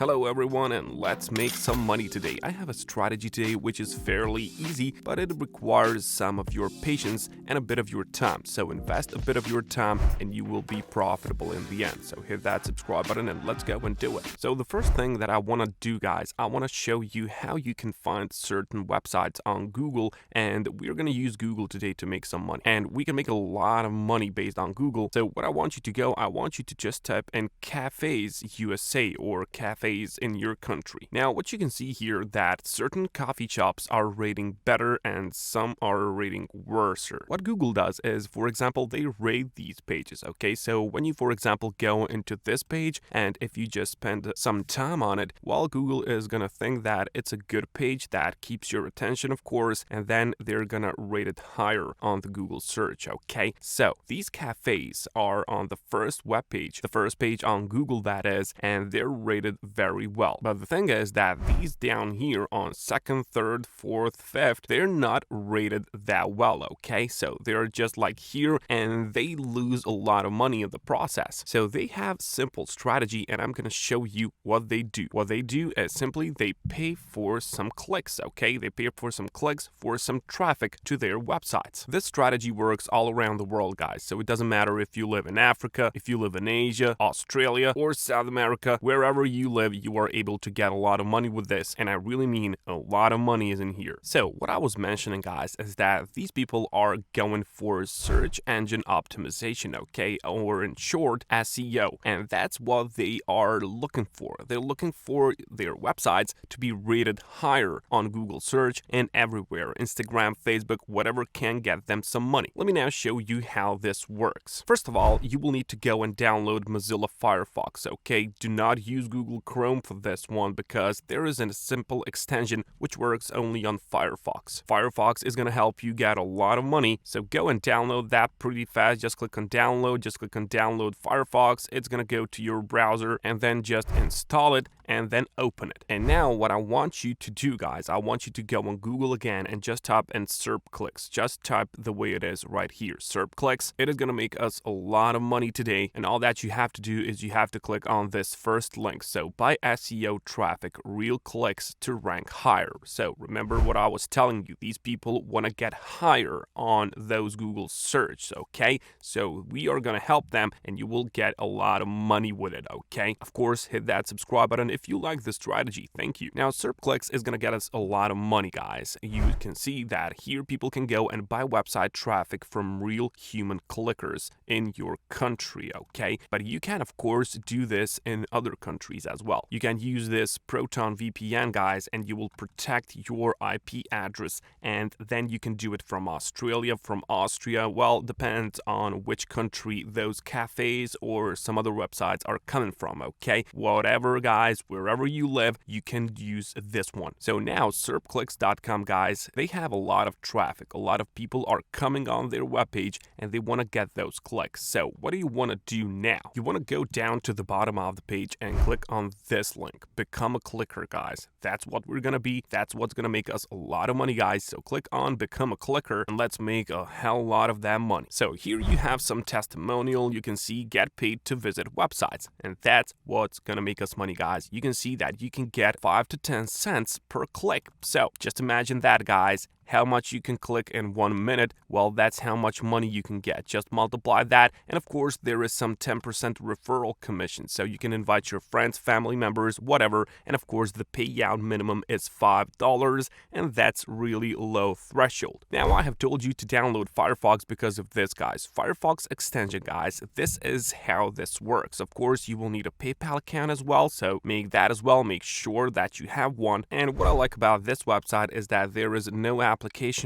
Hello everyone, and let's make some money today. I have a strategy today which is fairly easy, but it requires some of your patience and a bit of your time. So invest a bit of your time and you will be profitable in the end. So hit that subscribe button and let's go and do it. So the first thing that I want to do, guys, I want to show you how you can find certain websites on Google, and we're going to use Google today to make some money. And we can make a lot of money based on Google. So what I want you to go, I want you to just type in cafes USA or cafes in your country. Now, what you can see here that certain coffee shops are rating better and some are rating worse. What Google does is, for example, they rate these pages, okay? So when you, for example, go into this page and if you just spend some time on it, well, Google is gonna think that it's a good page that keeps your attention, of course, and then they're gonna rate it higher on the Google search, okay? So these cafes are on the first web page, the first page on Google that is, and they're rated very well. But the thing is that these down here on second, third, fourth, fifth, they're not rated that well, okay? So they're just like here and they lose a lot of money in the process. So they have simple strategy and I'm gonna show you what they do. What they do is simply they pay for some clicks, okay? They pay for some clicks for some traffic to their websites. This strategy works all around the world, guys. So it doesn't matter if you live in Africa, if you live in Asia, Australia, or South America, wherever you live, you are able to get a lot of money with this, and I really mean a lot of money is in here. So what I was mentioning, guys, is that these people are going for search engine optimization, okay, or in short SEO, and that's what they are looking for. They're looking for their websites to be rated higher on Google search and everywhere, Instagram, Facebook, whatever can get them some money. Let me now show you how this works. First of all, you will need to go and download Mozilla Firefox, okay? Do not use Google Chrome for this one because there is a simple extension which works only on Firefox. Firefox is going to help you get a lot of money, so go and download that pretty fast. Just click on download, Firefox. It's going to go to your browser and then just install it and then open it. And now what I want you to do, guys, I want you to go on Google again and just type in SERP clicks. Just type the way it is right here, SERP clicks. It is going to make us a lot of money today, and all that you have to do is you have to click on this first link. So buy SEO traffic, real clicks to rank higher. So remember what I was telling you, these people want to get higher on those Google search, okay? So we are going to help them and you will get a lot of money with it, okay? Of course, hit that subscribe button if you like the strategy. Thank you. Now, SERP clicks is going to get us a lot of money, guys. You can see that here people can go and buy website traffic from real human clickers in your country, okay? But you can, of course, do this in other countries as well. You can use this Proton VPN, guys, and you will protect your IP address, and then you can do it from Australia, from Austria. Well, depends on which country those cafes or some other websites are coming from, okay? Whatever, guys, wherever you live, you can use this one. So now SERPclicks.com, guys, they have a lot of traffic. A lot of people are coming on their webpage and they want to get those clicks. So what do you want to do now? You want to go down to the bottom of the page and click on this link, become a clicker, guys. That's what we're gonna be. That's what's gonna make us a lot of money, guys. So click on become a clicker and let's make a hell lot of that money. So here you have some testimonial. You can see get paid to visit websites, and that's what's gonna make us money, guys. You can see that you can get 5 to 10 cents per click. So just imagine that, guys. How much you can click in 1 minute, well, that's how much money you can get. Just multiply that, and of course there is some 10% referral commission, so you can invite your friends, family members, whatever, and of course the payout minimum is $5, and that's really low threshold. Now, I have told you to download Firefox because of this, guys. Firefox extension, guys, this is how this works. Of course, you will need a PayPal account as well, so make that as well. Make sure that you have one, and what I like about this website is that there is no application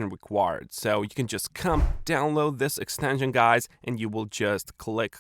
required. So you can just come download this extension, guys, and you will just click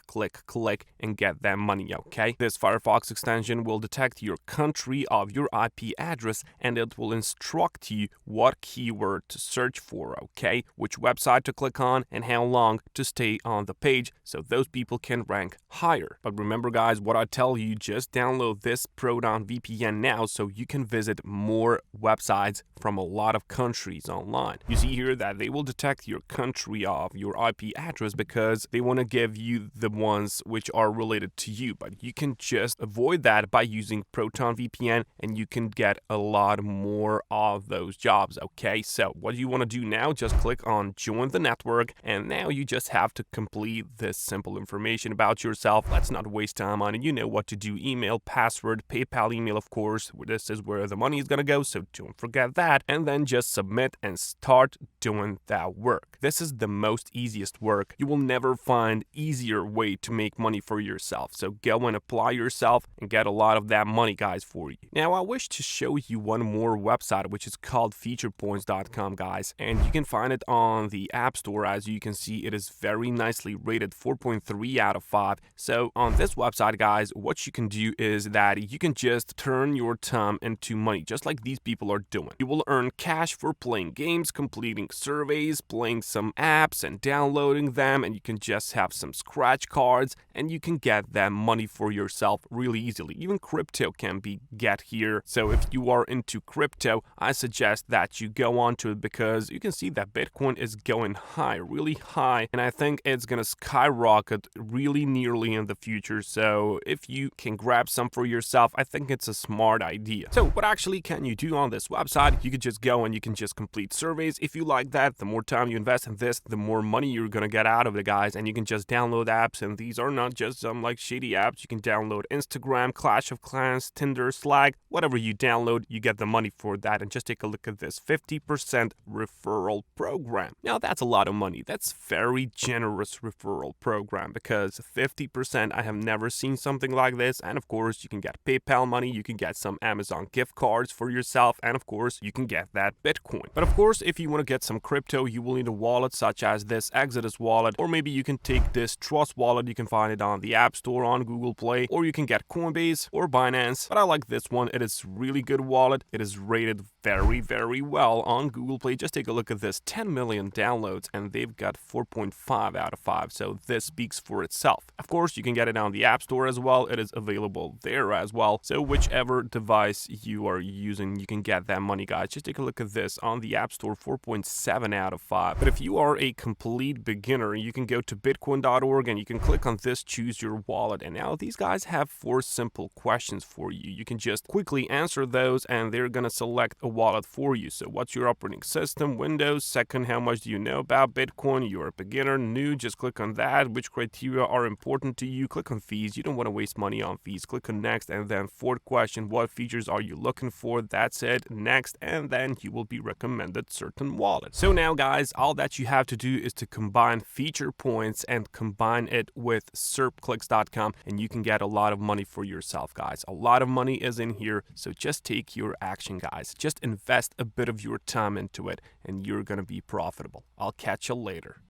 and get that money, okay? This Firefox extension will detect your country of your IP address and it will instruct you what keyword to search for, okay? Which website to click on and how long to stay on the page so those people can rank higher. But remember, guys, what I tell you, just download this Proton VPN now so you can visit more websites from a lot of countries only. online. You see here that they will detect your country of your IP address because they want to give you the ones which are related to you, but you can just avoid that by using Proton VPN, and you can get a lot more of those jobs. Okay, so what you want to do now, just click on join the network, and now you just have to complete this simple information about yourself. Let's not waste time on it. You know what to do: email, password, PayPal email, of course. This is where the money is gonna go, so don't forget that. And then just submit and start doing that work. This is the most easiest work. You will never find easier way to make money for yourself. So go and apply yourself and get a lot of that money, guys, for you. Now I wish to show you one more website, which is called featurepoints.com, guys, and you can find it on the App Store. As you can see, it is very nicely rated 4.3 out of 5. So on this website, guys, what you can do is that you can just turn your time into money, just like these people are doing. You will earn cash for playing games, completing surveys, playing some apps and downloading them, and you can just have some scratch cards, and you can get that money for yourself really easily. Even crypto can be get here. So if you are into crypto, I suggest that you go on to it, because you can see that Bitcoin is going high, really high, and I think it's gonna skyrocket really nearly in the future. So if you can grab some for yourself, I think it's a smart idea. So what actually can you do on this website? You could just go and you can just complete surveys. If you like that, the more time you invest in this, the more money you're gonna get out of it, guys. And you can just download apps, and these are not just some like shady apps. You can download Instagram, Clash of Clans, Tinder, Slack, whatever you download, you get the money for that. And just take a look at this 50% referral program. Now that's a lot of money. That's very generous referral program, because 50%, I have never seen something like this. And of course, you can get PayPal money, you can get some Amazon gift cards for yourself, and of course, you can get that Bitcoin. But of course, if you want to get some crypto, you will need a wallet such as this Exodus wallet, or maybe you can take this Trust wallet. You can find it on the App Store, on Google Play, or you can get Coinbase or Binance. But I like this one. It is really good wallet. It is rated very, very well on Google Play. Just take a look at this, 10 million downloads, and they've got 4.5 out of 5. So this speaks for itself. Of course, you can get it on the App Store as well. It is available there as well. So whichever device you are using, you can get that money, guys. Just take a look at this on the App Store, 4.7 out of 5. But if you are a complete beginner, you can go to bitcoin.org and you can click on this choose your wallet. And now these guys have 4 simple questions for you. You can just quickly answer those, and they're gonna select a wallet for you. So what's your operating system? Windows. Second, how much do you know about Bitcoin? You're a beginner, new, just click on that. Which criteria are important to you? Click on fees. You don't want to waste money on fees. Click on next. And then fourth question, what features are you looking for? That's it. Next. And then you will be recommended certain wallet. So now, guys, all that you have to do is to combine feature points and combine it with SERPclicks.com, and you can get a lot of money for yourself, guys. A lot of money is in here. So just take your action, guys. Just invest a bit of your time into it, and you're going to be profitable. I'll catch you later.